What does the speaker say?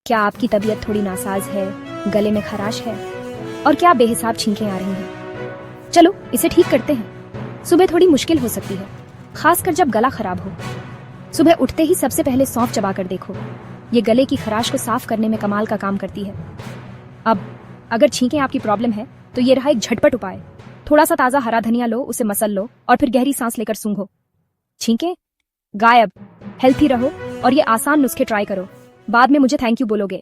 क्या आपकी तबीयत थोड़ी नासाज है, गले में खराश है और क्या बेहिसाब छींकें आ रही हैं? चलो इसे ठीक करते हैं। सुबह थोड़ी मुश्किल हो सकती है, खासकर जब गला खराब हो। सुबह उठते ही सबसे पहले सौंफ चबा कर देखो, ये गले की खराश को साफ करने में कमाल का काम करती है। अब अगर छींकें आपकी प्रॉब्लम है तो ये रहा एक झटपट उपाय। थोड़ा सा ताज़ा हरा धनिया लो, उसे मसल लो और फिर गहरी सांस लेकर सूंघो। छींकें गायब। हेल्थी रहो और ये आसान नुस्खे ट्राई करो, बाद में मुझे थैंक यू बोलोगे।